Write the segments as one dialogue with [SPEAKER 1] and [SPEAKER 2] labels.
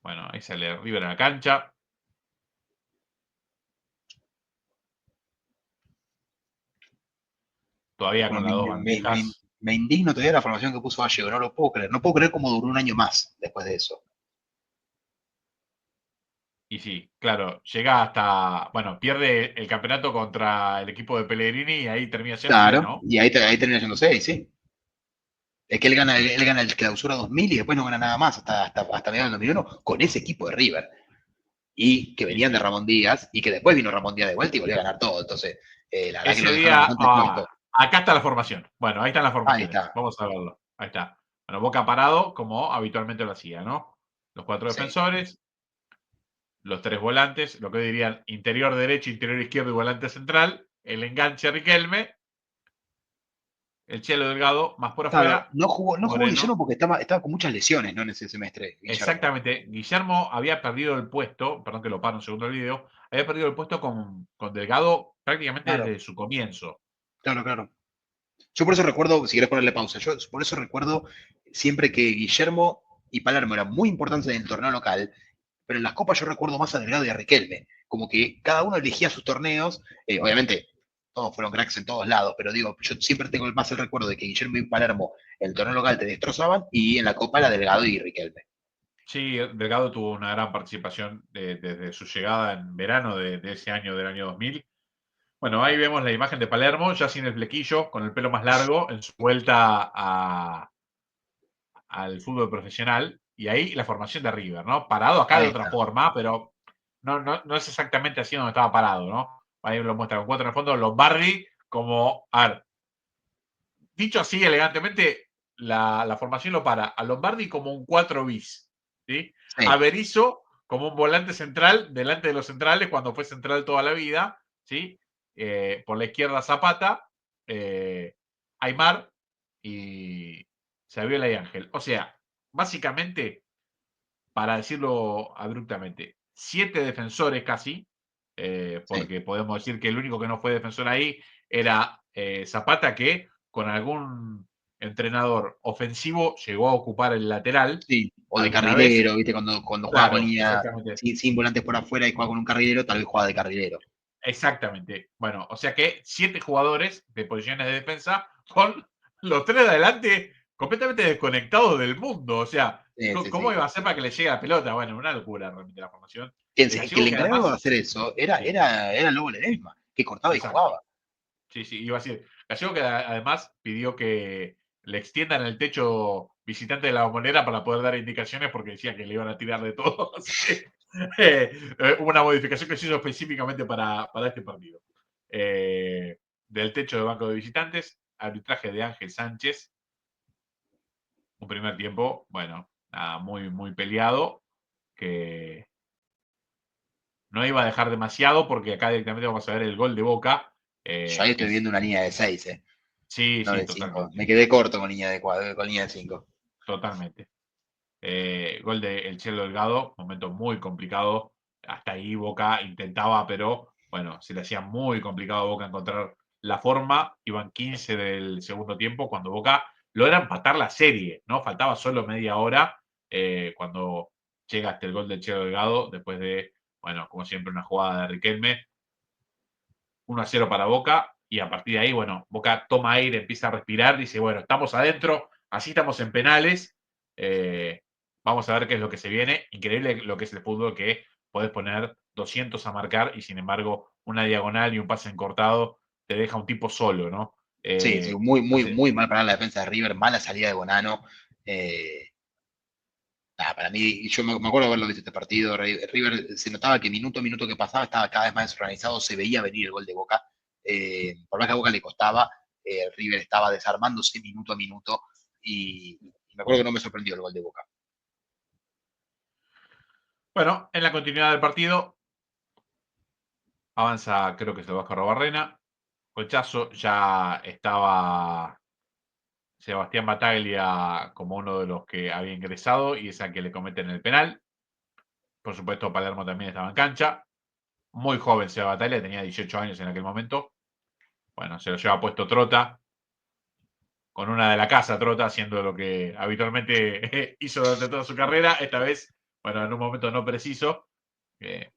[SPEAKER 1] Bueno, ahí sale River en la cancha. Todavía
[SPEAKER 2] Bueno,
[SPEAKER 1] con las dos bandejas.
[SPEAKER 2] me indigno todavía la formación que puso Gallego, no lo puedo creer. No puedo creer cómo duró un año más después de eso.
[SPEAKER 1] Y sí, claro, llega hasta, bueno, pierde el campeonato contra el equipo de Pellegrini y ahí termina siendo 6,
[SPEAKER 2] Claro,
[SPEAKER 1] ¿no?
[SPEAKER 2] y ahí termina siendo 6, sí. Es que él gana el clausura 2000 y después no gana nada más hasta mediados del 2001 con ese equipo de River. Y que
[SPEAKER 1] Sí,
[SPEAKER 2] venían de
[SPEAKER 1] sí.
[SPEAKER 2] Ramón Díaz y que después vino Ramón Díaz de vuelta y volvió a ganar todo. Entonces, la verdad que lo
[SPEAKER 1] Ese
[SPEAKER 2] dejaron
[SPEAKER 1] día,
[SPEAKER 2] bastante muerto.
[SPEAKER 1] acá está la formación. Bueno, ahí están las
[SPEAKER 2] Ahí
[SPEAKER 1] formaciones.
[SPEAKER 2] está.
[SPEAKER 1] Vamos a verlo. Ahí está. Bueno, Boca parado, como habitualmente lo hacía, ¿no? Los 4
[SPEAKER 2] Sí.
[SPEAKER 1] defensores, los 3 volantes, lo que dirían interior derecho, interior izquierdo y volante central, el enganche Riquelme, el Chelo Delgado más por
[SPEAKER 2] Claro,
[SPEAKER 1] afuera,
[SPEAKER 2] no jugó
[SPEAKER 1] Moreno.
[SPEAKER 2] Guillermo porque estaba con muchas lesiones, ¿no? En ese semestre, Guillermo.
[SPEAKER 1] Exactamente. Guillermo había perdido el puesto, perdón que lo paro un segundo el video, había perdido el puesto con Delgado prácticamente
[SPEAKER 2] Claro,
[SPEAKER 1] desde su comienzo.
[SPEAKER 2] claro, claro. Yo por eso recuerdo, si querés ponerle pausa, yo por eso recuerdo siempre que Guillermo y Palermo eran muy importantes en el torneo local, pero en las copas yo recuerdo más a Delgado y a Riquelme, como que cada uno elegía sus torneos, obviamente todos fueron cracks en todos lados, pero digo, yo siempre tengo más el recuerdo de que Guillermo y Palermo en el torneo local te destrozaban y en la copa era Delgado y Riquelme.
[SPEAKER 1] Sí, Delgado tuvo una gran participación desde su llegada en verano de ese año, del año 2000. Bueno, ahí vemos la imagen de Palermo, ya sin el flequillo, con el pelo más largo, en su vuelta al fútbol profesional. Y ahí la formación de River, ¿no? Parado acá de
[SPEAKER 2] Ahí
[SPEAKER 1] otra
[SPEAKER 2] está.
[SPEAKER 1] forma, pero no es exactamente así donde estaba parado, ¿no? Ahí lo muestra con 4 en el fondo, Lombardi como, a ver, dicho así elegantemente, la formación lo para a Lombardi como un 4 bis, ¿sí? A
[SPEAKER 2] Sí,
[SPEAKER 1] Berizzo como un volante central delante de los centrales cuando fue central toda la vida, ¿sí? Por la izquierda Zapata, Aymar y Saviola y Ángel. O sea, básicamente, para decirlo abruptamente, 7 defensores casi,
[SPEAKER 2] sí.
[SPEAKER 1] porque podemos decir que el único que no fue defensor ahí era Zapata, que con algún entrenador ofensivo llegó a ocupar el lateral
[SPEAKER 2] Sí, o de
[SPEAKER 1] alguna vez.
[SPEAKER 2] carrilero, ¿viste? Cuando juega con
[SPEAKER 1] Claro,
[SPEAKER 2] línea
[SPEAKER 1] exactamente.
[SPEAKER 2] sin volantes por afuera y juega con un carrilero, tal vez juega de carrilero.
[SPEAKER 1] Exactamente. Bueno, o sea que 7 jugadores de posiciones de defensa con los 3 de adelante completamente desconectados del mundo. O sea,
[SPEAKER 2] Sí, sí,
[SPEAKER 1] ¿cómo
[SPEAKER 2] sí.
[SPEAKER 1] iba a ser para que le llegue la pelota? Bueno, una locura realmente la formación de
[SPEAKER 2] El que
[SPEAKER 1] Gallego,
[SPEAKER 2] le
[SPEAKER 1] que
[SPEAKER 2] encargaba de
[SPEAKER 1] además,
[SPEAKER 2] hacer eso
[SPEAKER 1] sí,
[SPEAKER 2] era Lobo Ledesma, que cortaba y
[SPEAKER 1] exacto.
[SPEAKER 2] jugaba.
[SPEAKER 1] Sí, sí, iba a decir. Gallego que además pidió que le extiendan el techo visitante de la bombonera para poder dar indicaciones porque decía que le iban a tirar de todo. Así que hubo una modificación que se hizo específicamente para este partido. Del techo de banco de visitantes, arbitraje de Ángel Sánchez. Un primer tiempo, bueno, nada, muy, muy peleado, que no iba a dejar demasiado porque acá directamente vamos a ver el gol de Boca.
[SPEAKER 2] Yo ahí
[SPEAKER 1] Que
[SPEAKER 2] estoy viendo una línea de 6,
[SPEAKER 1] sí,
[SPEAKER 2] no
[SPEAKER 1] sí,
[SPEAKER 2] de 5.
[SPEAKER 1] totalmente.
[SPEAKER 2] Me quedé corto con con línea de 5.
[SPEAKER 1] Totalmente. Gol de El Chelo Delgado, momento muy complicado. Hasta ahí Boca intentaba, pero bueno, se le hacía muy complicado a Boca encontrar la forma. Iban 15 del segundo tiempo cuando Boca logra empatar la serie, ¿no? Faltaba solo media hora cuando llega hasta el gol del Chelo Delgado, después de, bueno, como siempre, una jugada de Riquelme. 1-0 para Boca, y a partir de ahí, bueno, Boca toma aire, empieza a respirar, dice, bueno, estamos adentro, así estamos en penales, vamos a ver qué es lo que se viene. Increíble lo que es el fútbol, que podés poner 200 a marcar y sin embargo una diagonal y un pase encortado te deja un tipo solo, ¿no?
[SPEAKER 2] Sí, sí,
[SPEAKER 1] Entonces,
[SPEAKER 2] muy mal para la defensa de River, mala salida de Bonano. Para mí, yo me acuerdo haberlo visto este partido. River se notaba que minuto a minuto que pasaba estaba cada vez más desorganizado, se veía venir el gol de Boca. Por más que a Boca le costaba, River estaba desarmándose minuto a minuto y me acuerdo que no me sorprendió el gol de Boca.
[SPEAKER 1] bueno, en la continuidad del partido, avanza, creo que es el Vasco Robarrena. Colchazo ya estaba Sebastián Bataglia como uno de los que había ingresado y es al que le cometen el penal. Por supuesto, Palermo también estaba en cancha. Muy joven Seba Bataglia, tenía 18 años en aquel momento. Bueno, se lo lleva puesto Trota, con una de la casa Trota, haciendo lo que habitualmente hizo durante toda su carrera. Esta vez bueno, en un momento no preciso,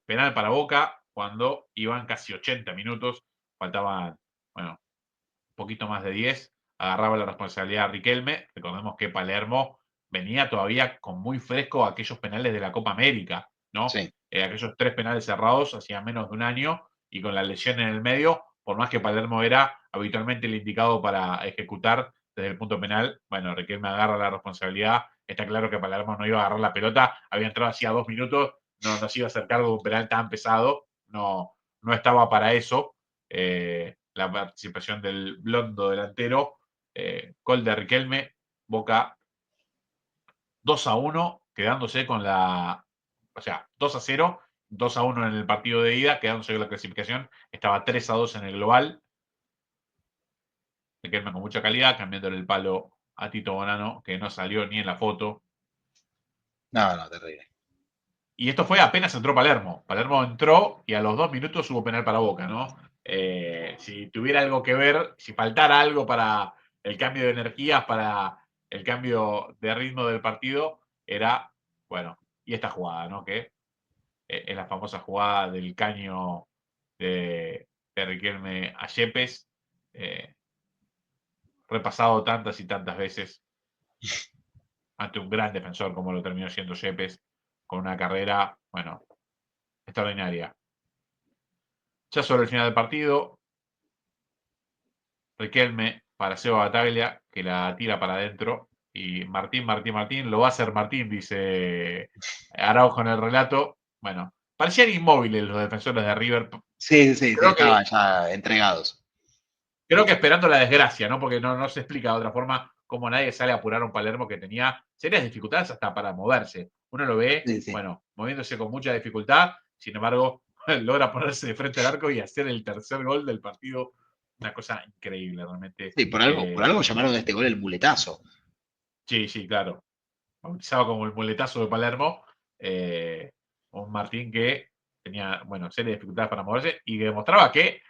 [SPEAKER 1] penal para Boca cuando iban casi 80 minutos, faltaban, bueno, un poquito más de 10, agarraba la responsabilidad a Riquelme. Recordemos que Palermo venía todavía con muy fresco aquellos penales de la Copa América, ¿no?
[SPEAKER 2] Sí,
[SPEAKER 1] Aquellos 3 penales cerrados hacía menos de un año y con la lesión en el medio, por más que Palermo era habitualmente el indicado para ejecutar desde el punto penal, bueno, Riquelme agarra la responsabilidad. Está claro que Palermo no iba a agarrar la pelota, había entrado hacía 2 minutos, no se iba a hacer cargo de un penal tan pesado, no estaba para eso. La participación del blondo delantero, gol de Riquelme, Boca 2-1, quedándose con o sea, 2-0, 2-1 en el partido de ida, quedándose con la clasificación, estaba 3-2 en el global. Riquelme con mucha calidad, cambiándole el palo a Tito Bonano, que no salió ni en la foto.
[SPEAKER 2] no, no, terrible.
[SPEAKER 1] Y esto fue apenas entró Palermo. Palermo entró y a los 2 minutos hubo penal para Boca, ¿no? Si tuviera algo que ver, si faltara algo para el cambio de energías, para el cambio de ritmo del partido, era, bueno, y esta jugada, ¿no? Que es la famosa jugada del caño de Riquelme a Yepes, eh, repasado tantas y tantas veces ante un gran defensor como lo terminó siendo Yepes, con una carrera, bueno, extraordinaria. Ya sobre el final del partido, Riquelme para Seba Bataglia, que la tira para adentro. Y Martín, lo va a hacer Martín, dice Araujo en el relato. Bueno, parecían inmóviles los defensores de River.
[SPEAKER 2] Sí, sí, sí,
[SPEAKER 1] Creo que,
[SPEAKER 2] estaban ya entregados.
[SPEAKER 1] creo que esperando la desgracia, ¿no? Porque no se explica de otra forma cómo nadie sale a apurar a un Palermo que tenía serias dificultades hasta para moverse. Uno lo ve,
[SPEAKER 2] Sí, sí.
[SPEAKER 1] bueno, moviéndose con mucha dificultad, sin embargo, logra ponerse de frente al arco y hacer el tercer gol del partido. Una cosa increíble, realmente.
[SPEAKER 2] Sí, por algo llamaron a este gol el muletazo.
[SPEAKER 1] Sí, sí, claro. Bautizado como el muletazo de Palermo. eh, un Martín que tenía, bueno, serie de dificultades para moverse y que demostraba que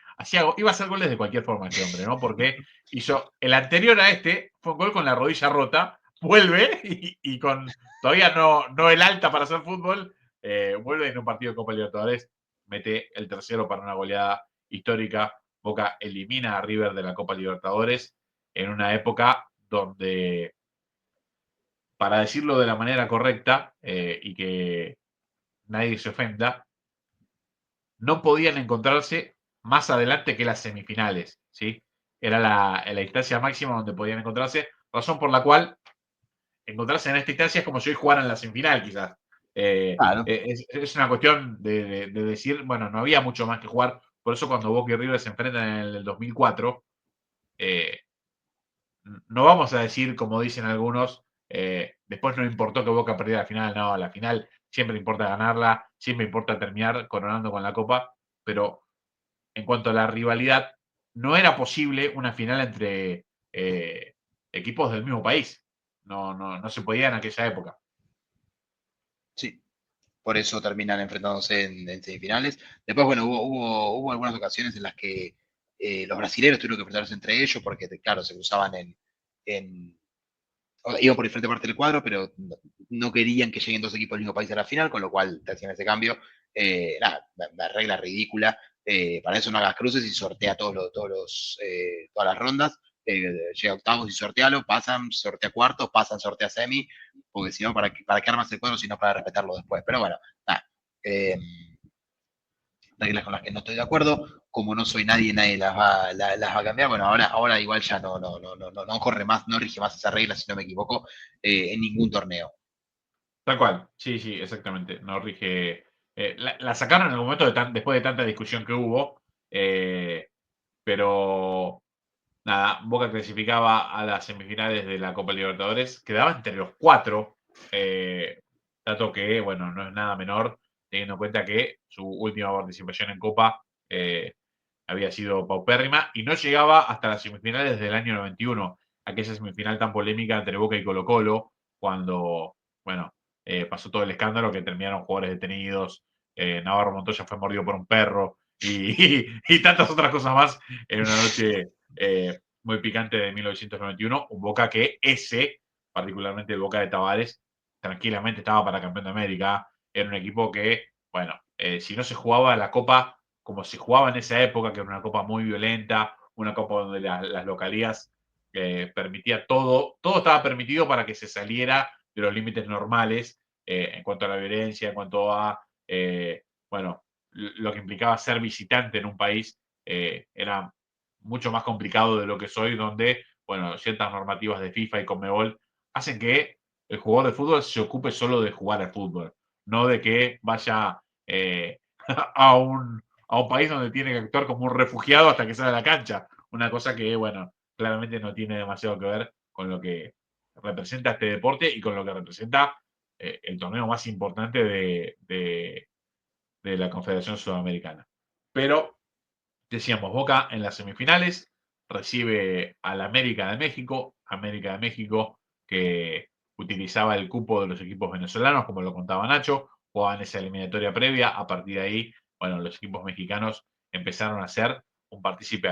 [SPEAKER 1] iba a hacer goles de cualquier forma este hombre, ¿no? Porque hizo el anterior a este, fue un gol con la rodilla rota, vuelve y con todavía no el alta para hacer fútbol, vuelve en un partido de Copa Libertadores, mete el tercero para una goleada histórica. Boca elimina a River de la Copa Libertadores en una época donde, para decirlo de la manera correcta y que nadie se ofenda, no podían encontrarse más adelante que las semifinales, ¿sí? Era la instancia máxima donde podían encontrarse, razón por la cual encontrarse en esta instancia es como si hoy jugaran la semifinal, quizás.
[SPEAKER 2] Claro.
[SPEAKER 1] Es una cuestión de decir, bueno, no había mucho más que jugar, por eso cuando Boca y River se enfrentan en el 2004, eh, no vamos a decir, como dicen algunos, después no importó que Boca perdiera la final. No, la final siempre importa ganarla, siempre importa terminar coronando con la Copa, pero en cuanto a la rivalidad, no era posible una final entre equipos del mismo país. No se podía en aquella época.
[SPEAKER 2] Sí. Por eso terminan enfrentándose en semifinales. Después, bueno, hubo algunas ocasiones en las que los brasileños tuvieron que enfrentarse entre ellos porque, claro, se cruzaban en iban por diferente parte del cuadro, pero no querían que lleguen dos equipos del mismo país a la final, con lo cual te hacían ese cambio. Nada, la regla ridícula. Para eso no hagas cruces y sortea todas las rondas. Llega a octavos y sortealo, pasan, sortea cuartos, pasan, sortea semi, porque si no, ¿para qué armas el cuadro si no para respetarlo después? Pero bueno, nada. Eh, reglas con las que no estoy de acuerdo. Como no soy nadie, nadie las va a cambiar. Bueno, ahora igual ya no corre más, no rige más esa regla, si no me equivoco, en ningún torneo.
[SPEAKER 1] Tal cual, sí, sí, exactamente. No rige. La sacaron en el momento después de tanta discusión que hubo, eh, pero nada, Boca clasificaba a las semifinales de la Copa Libertadores, quedaba entre los cuatro, dato que, bueno, no es nada menor, teniendo en cuenta que su última participación en Copa había sido paupérrima y no llegaba hasta las semifinales del año 91, aquella semifinal tan polémica entre Boca y Colo-Colo, cuando, bueno, pasó todo el escándalo que terminaron jugadores detenidos, Navarro Montoya fue mordido por un perro y tantas otras cosas más en una noche muy picante de 1991, un Boca que particularmente el Boca de Tavares, tranquilamente estaba para campeón de América, era un equipo que, bueno, si no se jugaba la Copa como se jugaba en esa época, que era una Copa muy violenta, una Copa donde las localías permitía todo estaba permitido para que se saliera de los límites normales en cuanto a la violencia, en cuanto a, bueno, lo que implicaba ser visitante en un país, era mucho más complicado de lo que soy, donde, bueno, ciertas normativas de FIFA y Conmebol hacen que el jugador de fútbol se ocupe solo de jugar al fútbol, no de que vaya a un país donde tiene que actuar como un refugiado hasta que sale a la cancha. Una cosa que, bueno, claramente no tiene demasiado que ver con lo que representa este deporte y con lo que representa el torneo más importante de la Confederación Sudamericana. Pero, decíamos, Boca en las semifinales recibe al América de México que utilizaba el cupo de los equipos venezolanos, como lo contaba Nacho, jugaban esa eliminatoria previa, a partir de ahí, bueno, los equipos mexicanos empezaron a ser un partícipe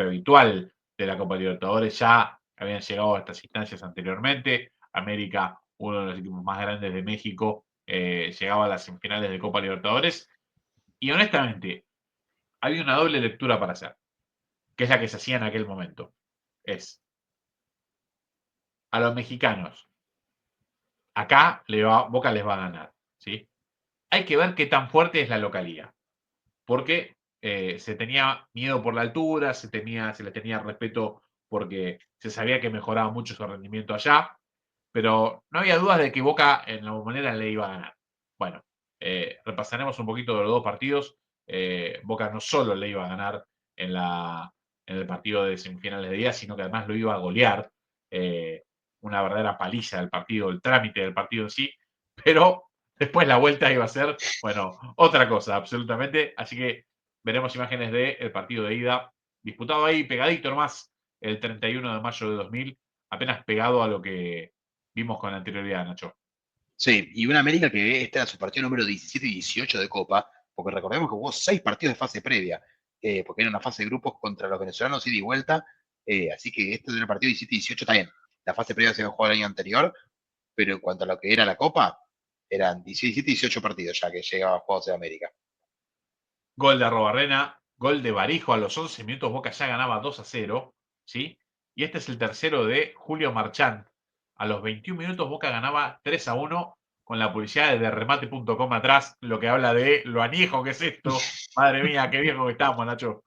[SPEAKER 1] habitual de la Copa Libertadores, ya habían llegado a estas instancias anteriormente, América, uno de los equipos más grandes de México, llegaba a las semifinales de Copa Libertadores, y honestamente, hay una doble lectura para hacer, que es la que se hacía en aquel momento. Es a los mexicanos, acá Boca les va a ganar, ¿sí? Hay que ver qué tan fuerte es la localía, porque se tenía miedo por la altura, se le tenía respeto porque se sabía que mejoraba mucho su rendimiento allá, pero no había dudas de que Boca en la manera le iba a ganar. Bueno, repasaremos un poquito de los dos partidos. Boca no solo le iba a ganar en, en el partido de semifinales de día, sino que además lo iba a golear. Eh, una verdadera paliza del partido, el trámite del partido en sí, pero después la vuelta iba a ser, bueno, otra cosa, absolutamente. Así que veremos imágenes del partido de ida, disputado ahí pegadito nomás el 31 de mayo de 2000, apenas pegado a lo que vimos con anterioridad, Nacho.
[SPEAKER 2] Sí, y una América que este era su partido número 17 y 18 de Copa, porque recordemos que jugó 6 partidos de fase previa, porque era una fase de grupos contra los venezolanos ida y vuelta, así que este era el partido 17 y 18 también. La fase previa se había jugado el año anterior, pero en cuanto a lo que era la Copa, eran 17 y 18 partidos ya que llegaba a juegos de América.
[SPEAKER 1] Gol de Arrobarrena, gol de Barijo a los 11 minutos, Boca ya ganaba 2-0, ¿sí? Y este es el tercero de Julio Marchand. A los 21 minutos Boca ganaba 3-1 con la publicidad de remate.com atrás, lo que habla de lo añejo que es esto. Madre mía, qué viejo que estamos, Nacho.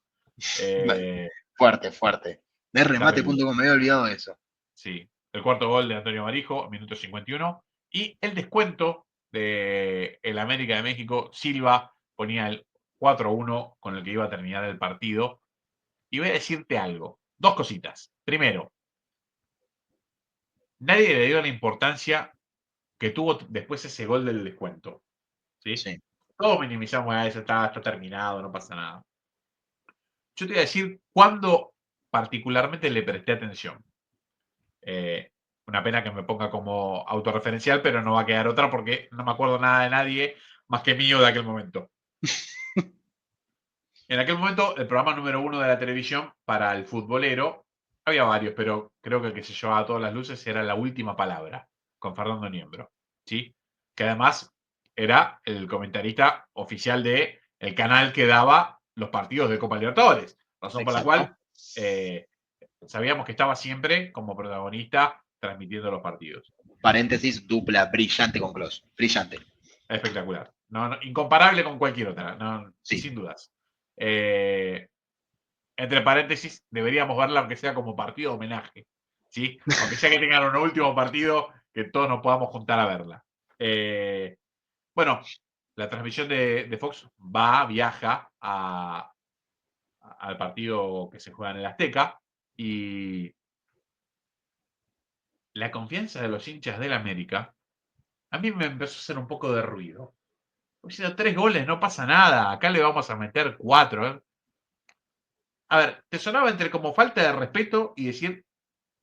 [SPEAKER 1] Eh,
[SPEAKER 2] Fuerte, fuerte. De
[SPEAKER 1] Terrible.
[SPEAKER 2] remate.com, me había olvidado de eso.
[SPEAKER 1] Sí, el cuarto gol de Antonio Barijo, minuto 51. Y el descuento de el América de México, Silva ponía el 4-1 con el que iba a terminar el partido. Y voy a decirte algo, dos cositas. Primero, nadie le dio la importancia que tuvo después ese gol del descuento. ¿Sí?
[SPEAKER 2] Sí.
[SPEAKER 1] Todos minimizamos, eso está terminado, no pasa nada. Yo te voy a decir cuándo particularmente le presté atención. Eh, una pena que me ponga como autorreferencial, pero no va a quedar otra porque no me acuerdo nada de nadie más que mío de aquel momento. En aquel momento, el programa número 1 de la televisión para el futbolero, había varios, pero creo que el que se llevaba todas las luces era La Última Palabra, con Fernando Niembro, ¿sí? Que además era el comentarista oficial de el canal que daba los partidos de Copa Libertadores, razón por la
[SPEAKER 2] Exacto.
[SPEAKER 1] cual sabíamos que estaba siempre como protagonista transmitiendo los partidos.
[SPEAKER 2] Paréntesis, dupla, brillante con Clos. Brillante.
[SPEAKER 1] Espectacular. Incomparable con cualquier otra,
[SPEAKER 2] Sí.
[SPEAKER 1] sin dudas. Entre paréntesis, deberíamos verla aunque sea como partido de homenaje, ¿sí? Aunque sea que tengan un último partido, que todos nos podamos juntar a verla. Bueno, la transmisión de Fox viaja al partido que se juega en el Azteca y la confianza de los hinchas del América a mí me empezó a hacer un poco de ruido. Diciendo 3 goles, no pasa nada, acá le vamos a meter 4. A ver, te sonaba entre como falta de respeto y decir,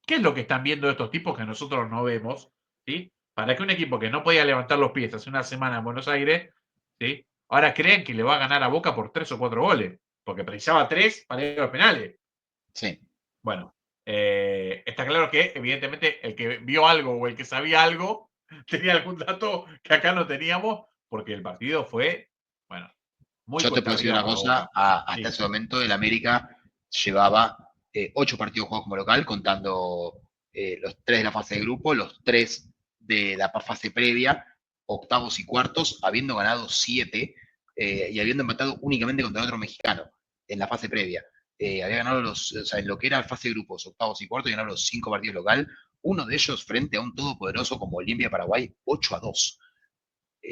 [SPEAKER 1] ¿qué es lo que están viendo estos tipos que nosotros no vemos? ¿Sí? Para que un equipo que no podía levantar los pies hace una semana en Buenos Aires, ¿sí? Ahora creen que le va a ganar a Boca por 3 o 4 goles, porque precisaba 3 para ir a los penales.
[SPEAKER 2] Sí.
[SPEAKER 1] Bueno, está claro que evidentemente el que vio algo o el que sabía algo tenía algún dato que acá no teníamos, porque el partido fue, bueno, muy
[SPEAKER 2] Yo te
[SPEAKER 1] cuesta
[SPEAKER 2] puedo decir
[SPEAKER 1] arriba
[SPEAKER 2] una
[SPEAKER 1] para
[SPEAKER 2] cosa,
[SPEAKER 1] Boca.
[SPEAKER 2] hasta
[SPEAKER 1] Sí,
[SPEAKER 2] ese momento el América llevaba 8 partidos jugados como local, contando los 3 de la fase de grupo, los 3 de la fase previa, octavos y cuartos, habiendo ganado 7 y habiendo empatado únicamente contra otro mexicano en la fase previa. Había ganado o sea, en lo que era la fase de grupos, octavos y cuartos, y ganado los 5 partidos local, uno de ellos frente a un todopoderoso como Olimpia Paraguay, 8-2.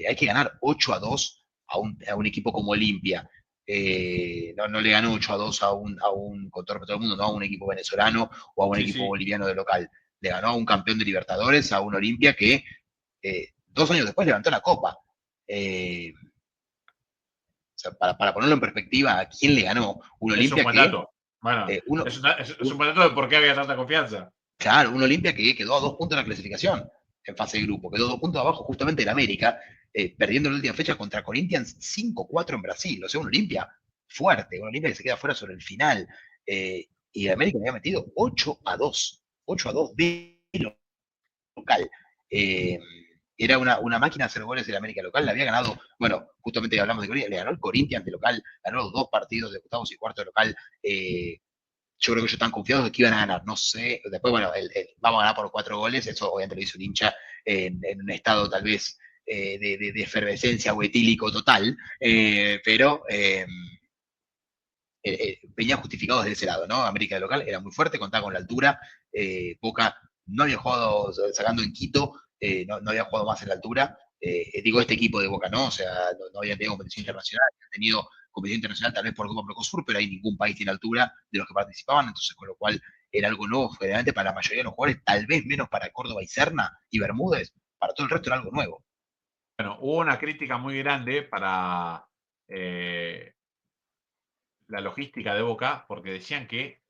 [SPEAKER 2] Hay que ganar 8-2 a un equipo como Olimpia. No le ganó 8-2 con todo el mundo, no a un equipo venezolano o a un
[SPEAKER 1] sí,
[SPEAKER 2] equipo
[SPEAKER 1] sí.
[SPEAKER 2] boliviano de local. Le ganó a un campeón de Libertadores, a un Olimpia que 2 años después levantó la copa. O sea, para ponerlo en perspectiva, ¿a quién le ganó? Un
[SPEAKER 1] Es un
[SPEAKER 2] Olimpia
[SPEAKER 1] buen
[SPEAKER 2] que,
[SPEAKER 1] dato. Bueno,
[SPEAKER 2] uno,
[SPEAKER 1] es un buen dato de por qué había tanta confianza.
[SPEAKER 2] claro, un Olimpia que quedó a 2 puntos de la clasificación en fase de grupo, quedó 2 puntos abajo justamente en América, perdiendo en la última fecha contra Corinthians 5-4 en Brasil. O sea, un Olimpia fuerte, un Olimpia que se queda fuera sobre el final. Y el América le había metido 8-2, 8-2 de local. Eh, era una máquina de hacer goles en América local, le había ganado, bueno, justamente hablamos de Corinthians, le ganó el Corinthians de local, ganó los 2 partidos de octavos y cuartos de local. Yo creo que ellos están confiados de que iban a ganar. No sé, después, bueno, vamos a ganar por 4 goles, eso obviamente lo hizo un hincha en un estado tal vez de efervescencia o etílico total, pero venía justificado desde ese lado, ¿no? América de local era muy fuerte, contaba con la altura, Boca no había jugado, sacando en Quito, no había jugado más en la altura. Digo, este equipo de Boca, ¿no? O sea, no habían tenido competición
[SPEAKER 1] Sí.
[SPEAKER 2] internacional, han tenido competición internacional tal vez por Copa Procosur, pero hay ningún país tiene altura de los que participaban, entonces con lo cual era algo nuevo, generalmente para la mayoría de los jugadores, tal vez menos para Córdoba y Serna y Bermúdez, para todo el resto era algo nuevo.
[SPEAKER 1] Bueno, hubo una crítica muy grande para eh, la logística de Boca, porque decían que,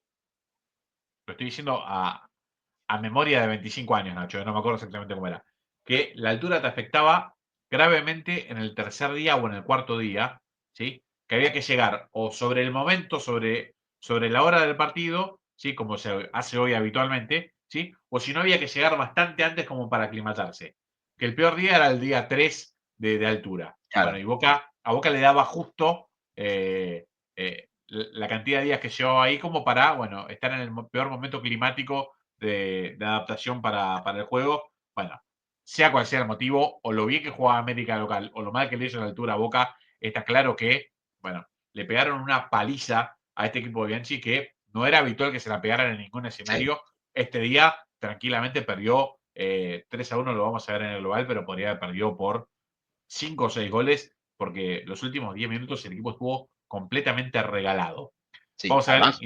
[SPEAKER 1] lo estoy diciendo a memoria de 25 años, Nacho, no me acuerdo exactamente cómo era, que la altura te afectaba gravemente en el tercer día o en el cuarto día, ¿sí? Que había que llegar o sobre el momento, sobre la hora del partido, ¿sí? Como se hace hoy habitualmente, ¿sí? O si no, había que llegar bastante antes como para aclimatarse. Que el peor día era el día 3 de altura. Bueno,
[SPEAKER 2] Claro,
[SPEAKER 1] y a Boca le daba justo la cantidad de días que llevaba ahí como para, bueno, estar en el peor momento climático de adaptación para el juego. Bueno, sea cual sea el motivo, o lo bien que jugaba América local, o lo mal que le hizo la altura a Boca, está claro que, bueno, le pegaron una paliza a este equipo de Bianchi que no era habitual que se la pegaran en ningún
[SPEAKER 2] sí.
[SPEAKER 1] escenario. Este día tranquilamente perdió 3-1, lo vamos a ver en el global, pero podría haber perdido por 5 o 6 goles, porque los últimos 10 minutos el equipo estuvo completamente regalado.
[SPEAKER 2] Sí,
[SPEAKER 1] Vamos a ver
[SPEAKER 2] además,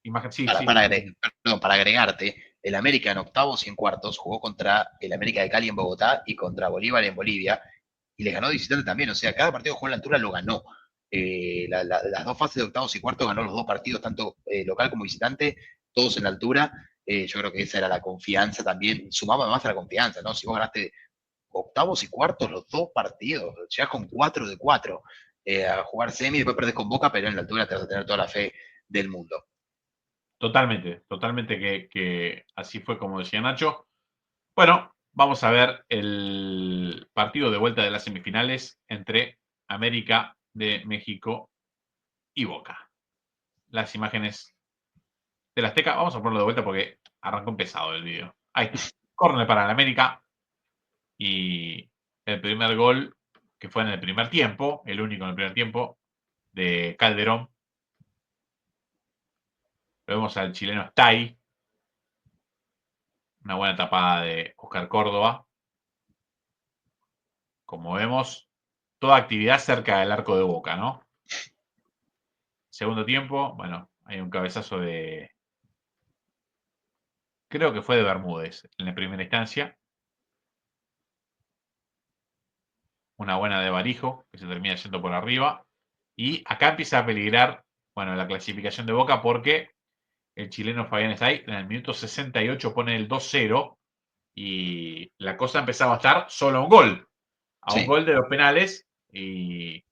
[SPEAKER 1] imagen. Sí,
[SPEAKER 2] para,
[SPEAKER 1] sí,
[SPEAKER 2] para,
[SPEAKER 1] decime.
[SPEAKER 2] perdón, para agregarte, el América en octavos y en cuartos jugó contra el América de Cali en Bogotá y contra Bolívar en Bolivia y les ganó de visitante también. O sea, cada partido que jugó en la altura lo ganó. Las 2 fases de octavos y cuartos ganó los 2 partidos, tanto local como visitante, todos en la altura. Yo creo que esa era la confianza también, sumaba más a la confianza, ¿no? Si vos ganaste octavos y cuartos los 2 partidos, llegás con 4 de 4 a jugar semi, después perdés con Boca, pero en la altura te vas a tener toda la fe del mundo.
[SPEAKER 1] Totalmente, totalmente que así fue como decía Nacho. Bueno, vamos a ver el partido de vuelta de las semifinales entre América de México y Boca. Las imágenes del Azteca, vamos a ponerlo de vuelta porque arrancó empezado el video. Ahí está. Córner para el América y el primer gol que fue en el primer tiempo, el único en el primer tiempo, de Calderón. Vemos al chileno Stay, una buena tapada de Oscar Córdoba. Como vemos, toda actividad cerca del arco de Boca, ¿no? Segundo tiempo, bueno, hay un cabezazo de, creo que fue de Bermúdez en la primera instancia. Una buena de Barijo, que se termina yendo por arriba. Y acá empieza a peligrar, bueno, la clasificación de Boca porque el chileno Fabián Estay en el minuto 68 pone el 2-0 y la cosa empezaba a estar solo a un
[SPEAKER 2] Sí,
[SPEAKER 1] gol de los penales y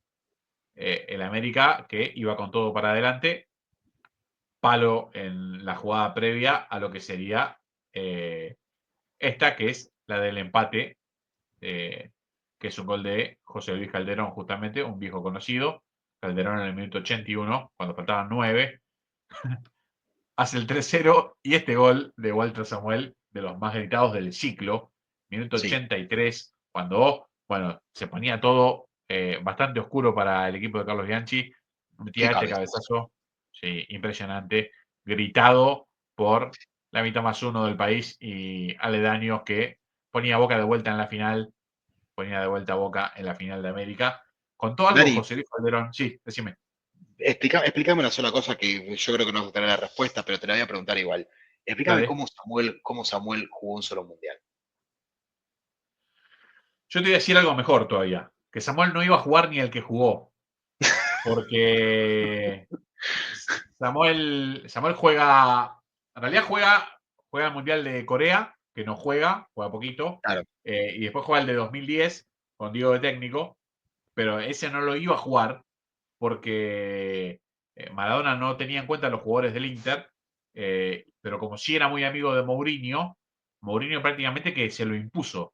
[SPEAKER 1] el América que iba con todo para adelante, palo en la jugada previa a lo que sería esta, que es la del empate, que que es un gol de José Luis Calderón, justamente, un viejo conocido. Calderón en el minuto 81, cuando faltaban 9, hace el 3-0 y este gol de Walter Samuel, de los más gritados del ciclo, minuto
[SPEAKER 2] Sí,
[SPEAKER 1] 83, cuando, bueno, se ponía todo bastante oscuro para el equipo de Carlos Bianchi,
[SPEAKER 2] qué
[SPEAKER 1] metía este
[SPEAKER 2] cabezas.
[SPEAKER 1] cabezazo, sí, impresionante, gritado por la mitad más uno del país y aledaños, que ponía Boca de vuelta en la final, ponía de vuelta a Boca en la final de América. ¿Contó algo
[SPEAKER 2] Dani,
[SPEAKER 1] José Luis Calderón? Sí, decime.
[SPEAKER 2] explícame una sola cosa que yo creo que no vas a tener la respuesta, pero te la voy a preguntar igual. Explícame
[SPEAKER 1] Dale.
[SPEAKER 2] cómo Samuel jugó un solo mundial.
[SPEAKER 1] Yo te voy a decir algo mejor todavía, que Samuel no iba a jugar ni el que jugó, porque Samuel juega, en realidad juega el Mundial de Corea, que no juega poquito,
[SPEAKER 2] Claro,
[SPEAKER 1] y después juega el de 2010 con Diego de técnico, pero ese no lo iba a jugar porque Maradona no tenía en cuenta a los jugadores del Inter, pero como sí era muy amigo de Mourinho, Mourinho prácticamente que se lo impuso.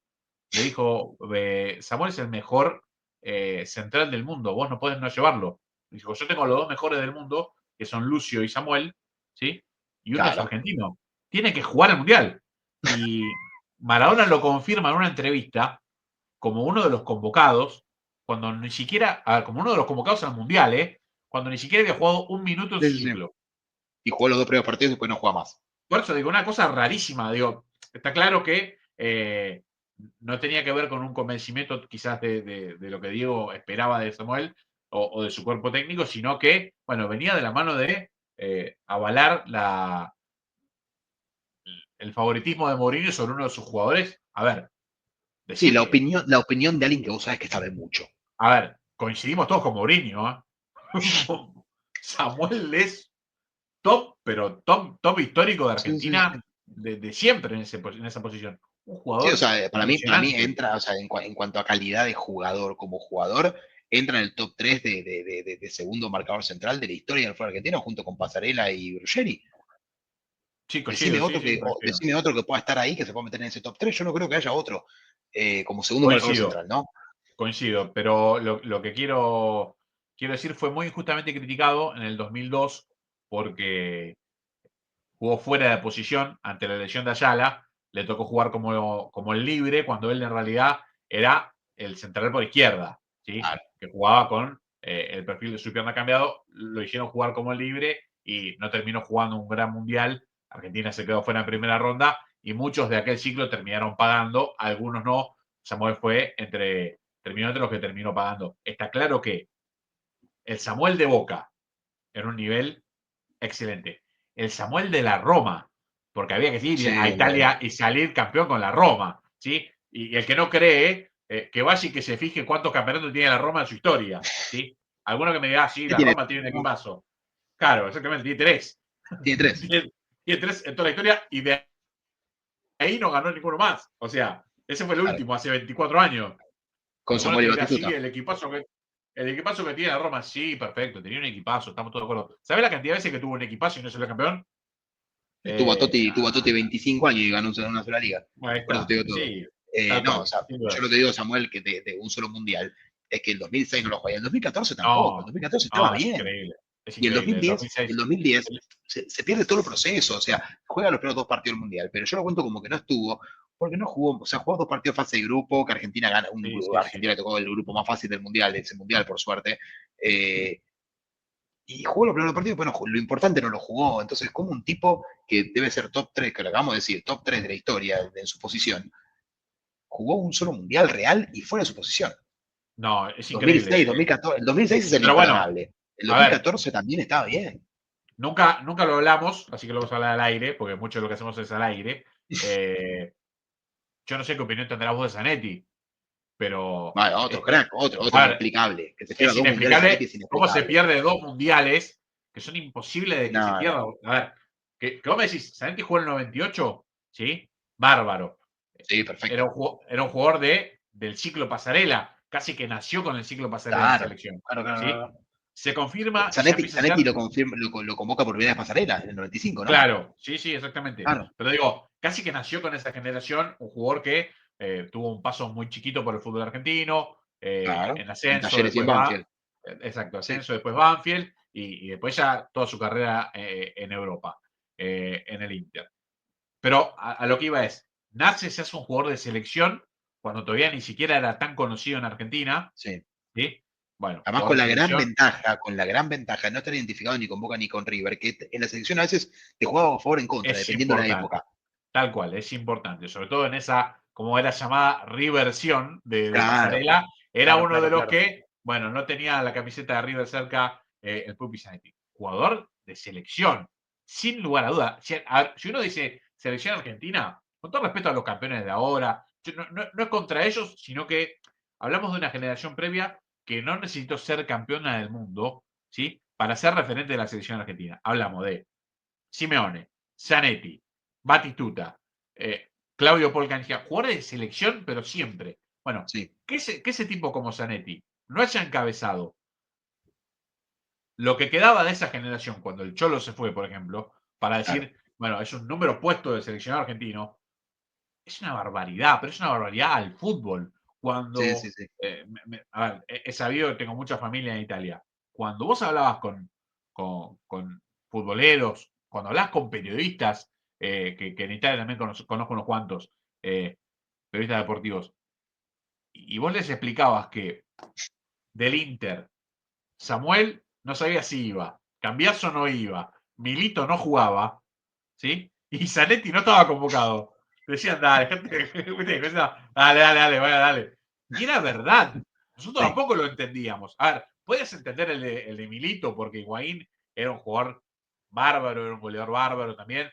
[SPEAKER 1] Le dijo, Samuel es el mejor central del mundo, vos no podés no llevarlo. Dijo, yo tengo los dos mejores del mundo, que son Lucio y Samuel, ¿sí? Y uno es
[SPEAKER 2] claro.
[SPEAKER 1] argentino. Tiene que jugar al Mundial. Y Maradona lo confirma en una entrevista como uno de los convocados, cuando ni siquiera, como uno de los convocados al Mundial, cuando ni siquiera había jugado un minuto en
[SPEAKER 2] Sí,
[SPEAKER 1] su
[SPEAKER 2] sí, sí.
[SPEAKER 1] ciclo.
[SPEAKER 2] Y jugó los dos primeros partidos y después no juega más.
[SPEAKER 1] Por eso digo, una cosa rarísima, digo, está claro que no tenía que ver con un convencimiento quizás de lo que Diego esperaba de Samuel o de su cuerpo técnico, sino que, bueno, venía de la mano de avalar el favoritismo de Mourinho sobre uno de sus jugadores. A ver,
[SPEAKER 2] Sí,
[SPEAKER 1] decime,
[SPEAKER 2] la opinión de alguien que vos sabes que sabe mucho.
[SPEAKER 1] a ver, coincidimos todos con Mourinho, ¿eh? Samuel es top, pero top histórico de
[SPEAKER 2] Sí, sí, sí.
[SPEAKER 1] Argentina de siempre en esa posición. Un
[SPEAKER 2] Sí, o
[SPEAKER 1] jugador
[SPEAKER 2] sea, para mí
[SPEAKER 1] impresionante.
[SPEAKER 2] entra, o sea, en cuanto a calidad de jugador como jugador, entra en el top 3 de segundo marcador central de la historia del fútbol argentino, junto con Pasarela y Ruggeri.
[SPEAKER 1] Sí, coincido, sí, sí, coincido.
[SPEAKER 2] Decime otro que pueda estar ahí, que se pueda meter en ese top 3. Yo no creo que haya otro como segundo marcador
[SPEAKER 1] Coincido,
[SPEAKER 2] central, ¿no?
[SPEAKER 1] coincido. Pero lo que quiero decir, fue muy injustamente criticado en el 2002 porque jugó fuera de posición ante la lesión de Ayala. Le tocó jugar como el libre, cuando él en realidad era el central por izquierda, ¿sí?
[SPEAKER 2] Claro,
[SPEAKER 1] Que jugaba con el perfil de su pierna cambiado. Lo hicieron jugar como el libre y no terminó jugando un gran mundial. Argentina se quedó fuera en primera ronda y muchos de aquel ciclo terminaron pagando, algunos no. Samuel terminó entre los que terminó pagando. Está claro que el Samuel de Boca en un nivel excelente. El Samuel de la Roma, porque había que ir a
[SPEAKER 2] sí,
[SPEAKER 1] Italia y salir campeón con la Roma, ¿sí? Y el que no cree, que vaya y que se fije cuántos campeonatos tiene la Roma en su historia, ¿sí? Alguno que me diga, sí,
[SPEAKER 2] ¿qué
[SPEAKER 1] la
[SPEAKER 2] tiene?
[SPEAKER 1] Roma tiene un equipazo. Claro, exactamente, tiene tres.
[SPEAKER 2] Tiene tres.
[SPEAKER 1] Tiene tres en toda la historia y de ahí no ganó ninguno más. O sea, ese fue el
[SPEAKER 2] Claro,
[SPEAKER 1] último, hace 24 años.
[SPEAKER 2] con
[SPEAKER 1] Alguno
[SPEAKER 2] Samuel
[SPEAKER 1] te
[SPEAKER 2] y
[SPEAKER 1] dirá, sí,
[SPEAKER 2] Batistuta.
[SPEAKER 1] el equipazo que tiene la Roma, sí, perfecto, tenía un equipazo, estamos todos de acuerdo. ¿Sabes la cantidad de veces que tuvo un equipazo y no salió campeón?
[SPEAKER 2] Tuvo a Totti 25 años y ganó una sola liga.
[SPEAKER 1] Ahí
[SPEAKER 2] Por eso
[SPEAKER 1] está,
[SPEAKER 2] te digo todo.
[SPEAKER 1] sí, tal
[SPEAKER 2] No, o
[SPEAKER 1] cual,
[SPEAKER 2] sea,
[SPEAKER 1] sin
[SPEAKER 2] yo lo
[SPEAKER 1] dudas.
[SPEAKER 2] que digo, Samuel, que de un solo mundial, es que el 2006 no lo juega. El 2014 tampoco. El
[SPEAKER 1] No,
[SPEAKER 2] 2014 estaba
[SPEAKER 1] no,
[SPEAKER 2] bien.
[SPEAKER 1] es
[SPEAKER 2] Y el
[SPEAKER 1] increíble. El
[SPEAKER 2] 2010,
[SPEAKER 1] 2006,
[SPEAKER 2] el 2010
[SPEAKER 1] el-
[SPEAKER 2] se pierde todo el proceso. O sea, juega los primeros dos partidos del mundial, pero yo lo cuento como que no estuvo, porque no jugó. O sea, jugó dos partidos fase de grupo, que Argentina gana.
[SPEAKER 1] sí, sí, sí.
[SPEAKER 2] Argentina le tocó el grupo más fácil del mundial, de ese mundial, por suerte. Y jugó los primeros partidos, pero lo importante no lo jugó. Entonces, como un tipo que debe ser top 3, que lo acabamos de decir, top 3 de la historia en su posición, jugó un solo mundial real y fuera de su posición?
[SPEAKER 1] No, es increíble.
[SPEAKER 2] 2006, 2014, el 2006 es el
[SPEAKER 1] Pero bueno,
[SPEAKER 2] imperdonable. El
[SPEAKER 1] a ver,
[SPEAKER 2] 2014 también estaba bien.
[SPEAKER 1] nunca lo hablamos, así que lo vamos a hablar al aire, porque mucho de lo que hacemos es al aire. Eh, yo no sé qué opinión tendrás vos de Zanetti, pero
[SPEAKER 2] Vale, otro crack, otro
[SPEAKER 1] a ver,
[SPEAKER 2] inexplicable. Que se pierda
[SPEAKER 1] es
[SPEAKER 2] dos mundiales Zanetti
[SPEAKER 1] inexplicable
[SPEAKER 2] es
[SPEAKER 1] cómo se
[SPEAKER 2] inexplicable.
[SPEAKER 1] pierde dos mundiales que son imposibles de que se
[SPEAKER 2] No, no.
[SPEAKER 1] pierdan. A ver, que vos me decís, Zanetti jugó en el 98, ¿sí? Bárbaro.
[SPEAKER 2] Sí, perfecto.
[SPEAKER 1] Era un jugador del ciclo pasarela, casi que nació con el ciclo pasarela en
[SPEAKER 2] Claro,
[SPEAKER 1] selección,
[SPEAKER 2] claro, claro,
[SPEAKER 1] ¿sí?
[SPEAKER 2] claro.
[SPEAKER 1] Se confirma y ya
[SPEAKER 2] Zanetti,
[SPEAKER 1] empieza a ser,
[SPEAKER 2] Zanetti lo convoca por primera vez pasarela en el 95, ¿no?
[SPEAKER 1] claro, sí, sí, exactamente.
[SPEAKER 2] Claro.
[SPEAKER 1] Pero digo, casi que nació con esa generación, un jugador que tuvo un paso muy chiquito por el fútbol argentino,
[SPEAKER 2] Claro,
[SPEAKER 1] en
[SPEAKER 2] en
[SPEAKER 1] ascenso,
[SPEAKER 2] Talleres y en
[SPEAKER 1] después va,
[SPEAKER 2] Banfield.
[SPEAKER 1] exacto,
[SPEAKER 2] Sí,
[SPEAKER 1] ascenso, después Banfield y después ya toda su carrera en Europa, en el Inter. Pero a lo que iba es, nace, se hace un jugador de selección cuando todavía ni siquiera era tan conocido en Argentina,
[SPEAKER 2] sí.
[SPEAKER 1] ¿sí? Bueno,
[SPEAKER 2] Además,
[SPEAKER 1] jugador de selección,
[SPEAKER 2] con la gran ventaja de no estar identificado ni con Boca ni con River, que en la selección a veces te jugaba a favor o en contra,
[SPEAKER 1] es
[SPEAKER 2] dependiendo de la época.
[SPEAKER 1] importante, tal cual, es importante, sobre todo en esa, como era llamada, reversión de
[SPEAKER 2] Claro,
[SPEAKER 1] Pasarela, era
[SPEAKER 2] claro,
[SPEAKER 1] uno de
[SPEAKER 2] claro,
[SPEAKER 1] los
[SPEAKER 2] claro.
[SPEAKER 1] que, bueno, no tenía la camiseta de River cerca, el Pupi Zanetti. Jugador de selección, sin lugar a duda. Si uno dice selección argentina, con todo respeto a los campeones de ahora, no es contra ellos, sino que hablamos de una generación previa que no necesitó ser campeona del mundo, ¿sí? Para ser referente de la selección argentina. Hablamos de Simeone, Zanetti, Batistuta, Claudio Polcangia, jugadores de selección, pero siempre. Bueno,
[SPEAKER 2] Sí,
[SPEAKER 1] que ese tipo como Zanetti no haya encabezado lo que quedaba de esa generación cuando el Cholo se fue, por ejemplo, para
[SPEAKER 2] claro.
[SPEAKER 1] decir, bueno, es un número puesto del seleccionado argentino, es una barbaridad, pero es una barbaridad al fútbol.
[SPEAKER 2] Sí, sí,
[SPEAKER 1] Cuando,
[SPEAKER 2] sí.
[SPEAKER 1] a ver, he sabido que tengo mucha familia en Italia. Cuando vos hablabas con futboleros, cuando hablabas con periodistas, que en Italia también conozco unos cuantos, periodistas deportivos, y vos les explicabas que del Inter, Samuel no sabía si iba, Cambiaso no iba, Milito no jugaba, ¿sí? Y Zanetti no estaba convocado. Decían, dale, gente, dale, dale, dale, vaya, dale. Y era verdad. Nosotros
[SPEAKER 2] Sí.
[SPEAKER 1] tampoco lo entendíamos. A ver, puedes entender el de Milito, porque Higuaín era un jugador bárbaro, era un goleador bárbaro también,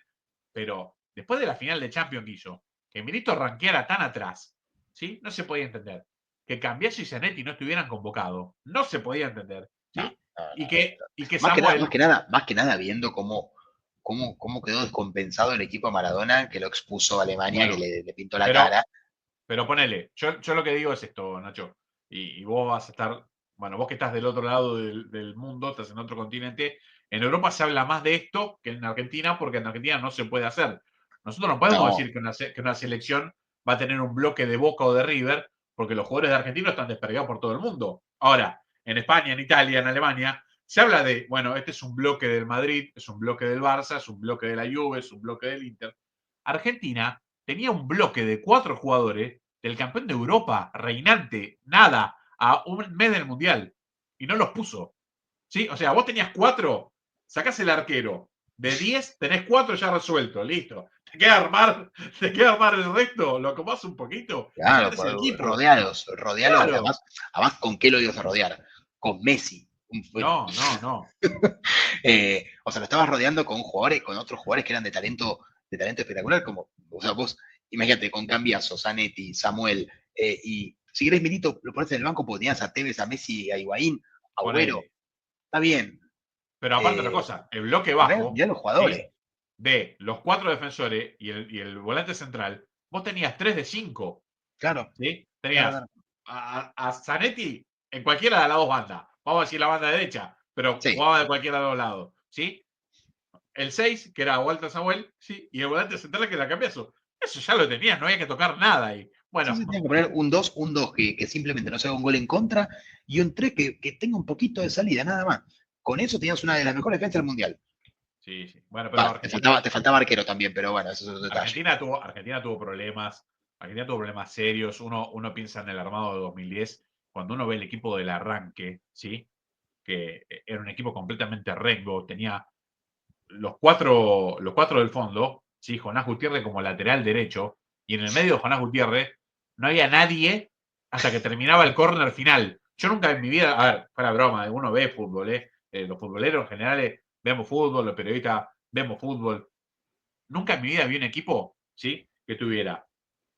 [SPEAKER 1] pero después de la final de Champions que hizo, que Milito ranqueara tan atrás, ¿sí? No se podía entender. Que Cambiaso y Zanetti no estuvieran convocados, no se podía entender,
[SPEAKER 2] No,
[SPEAKER 1] ¿sí?
[SPEAKER 2] no,
[SPEAKER 1] Y
[SPEAKER 2] no.
[SPEAKER 1] que Samuel,
[SPEAKER 2] Más que nada viendo cómo quedó descompensado el equipo de Maradona, que lo expuso a Alemania, que
[SPEAKER 1] bueno,
[SPEAKER 2] le pintó la
[SPEAKER 1] pero
[SPEAKER 2] cara.
[SPEAKER 1] Pero ponele, yo lo que digo es esto, Nacho, y vos vas a estar, bueno, vos que estás del otro lado del mundo, estás en otro continente, en Europa se habla más de esto que en Argentina, porque en Argentina no se puede hacer. Nosotros no podemos
[SPEAKER 2] No,
[SPEAKER 1] decir que una selección va a tener un bloque de Boca o de River, porque los jugadores de Argentina están desperdigados por todo el mundo. Ahora, en España, en Italia, en Alemania, se habla de, bueno, este es un bloque del Madrid, es un bloque del Barça, es un bloque de la Juve, es un bloque del Inter. Argentina tenía un bloque de 4 jugadores del campeón de Europa, reinante, nada, a un mes del Mundial. Y no los puso. ¿Sí? O sea, vos tenías 4, sacás el arquero. De 10, tenés 4 ya resuelto, listo. Te queda armar el resto, lo acomodás un poquito y ya
[SPEAKER 2] claro,
[SPEAKER 1] tenés el equipo.
[SPEAKER 2] rodealos.
[SPEAKER 1] Claro.
[SPEAKER 2] Además, ¿con qué lo ibas a rodear? Con Messi.
[SPEAKER 1] No, no, no.
[SPEAKER 2] O sea, lo estabas rodeando con jugadores, con otros jugadores que eran de talento espectacular, como, o sea, vos, imagínate, con Cambiaso, Zanetti, Samuel, y si querés Milito, lo pones en el banco porque tenías a Tevez, a Messi, a Higuaín, a Agüero.
[SPEAKER 1] Ponele.
[SPEAKER 2] Está bien.
[SPEAKER 1] Pero aparte otra
[SPEAKER 2] Eh,
[SPEAKER 1] cosa, el bloque
[SPEAKER 2] mirá
[SPEAKER 1] bajo,
[SPEAKER 2] los
[SPEAKER 1] ¿sí?
[SPEAKER 2] jugadores.
[SPEAKER 1] De los 4 defensores y el volante central, vos tenías 3 de 5.
[SPEAKER 2] Claro,
[SPEAKER 1] ¿Sí?
[SPEAKER 2] claro,
[SPEAKER 1] Tenías
[SPEAKER 2] claro.
[SPEAKER 1] a Zanetti en cualquiera de las dos bandas. Vamos a decir la banda derecha, pero
[SPEAKER 2] Sí,
[SPEAKER 1] jugaba de cualquiera de los lados. ¿Sí? El 6, que era Walter Samuel, ¿sí? Y el volante central, que era Cambiaso. Eso ya lo tenías, no había que tocar nada ahí.
[SPEAKER 2] sí,
[SPEAKER 1] Bueno,
[SPEAKER 2] sí, tienen que poner un 2 que simplemente no se haga un gol en contra y un 3 que tenga un poquito de salida, nada más. Con eso tenías una de las mejores defensas del mundial.
[SPEAKER 1] sí, sí. Bueno, pero
[SPEAKER 2] Va,
[SPEAKER 1] Argentina,
[SPEAKER 2] te faltaba arquero también, pero bueno, eso es otro detalle.
[SPEAKER 1] Argentina tuvo problemas. Argentina tuvo problemas serios. Uno piensa en el armado de 2010, cuando uno ve el equipo del arranque, ¿sí? Que era un equipo completamente rengo, tenía los cuatro del fondo, ¿sí? Jonás Gutiérrez como lateral derecho, y en el medio de Jonás Gutiérrez no había nadie hasta que terminaba el córner final. Yo nunca en mi vida, a ver, fuera broma, uno ve fútbol, los futboleros en general vemos fútbol, los periodistas vemos fútbol. Nunca en mi vida vi un equipo, ¿sí? Que tuviera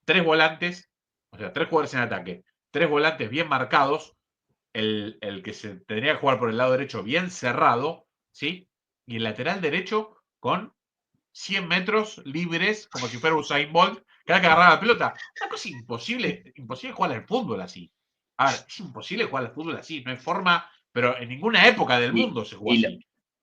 [SPEAKER 1] tres volantes, o sea, tres jugadores en ataque, tres volantes bien marcados, el que se tendría que jugar por el lado derecho bien cerrado, ¿sí? Y el lateral derecho con 100 metros libres, como si fuera Usain Bolt, cada que agarraba la pelota. Una cosa imposible, imposible jugar al fútbol así. A ver, es imposible jugar al fútbol así, no hay forma, pero en ninguna época del
[SPEAKER 2] Y,
[SPEAKER 1] mundo se jugó
[SPEAKER 2] y,
[SPEAKER 1] así.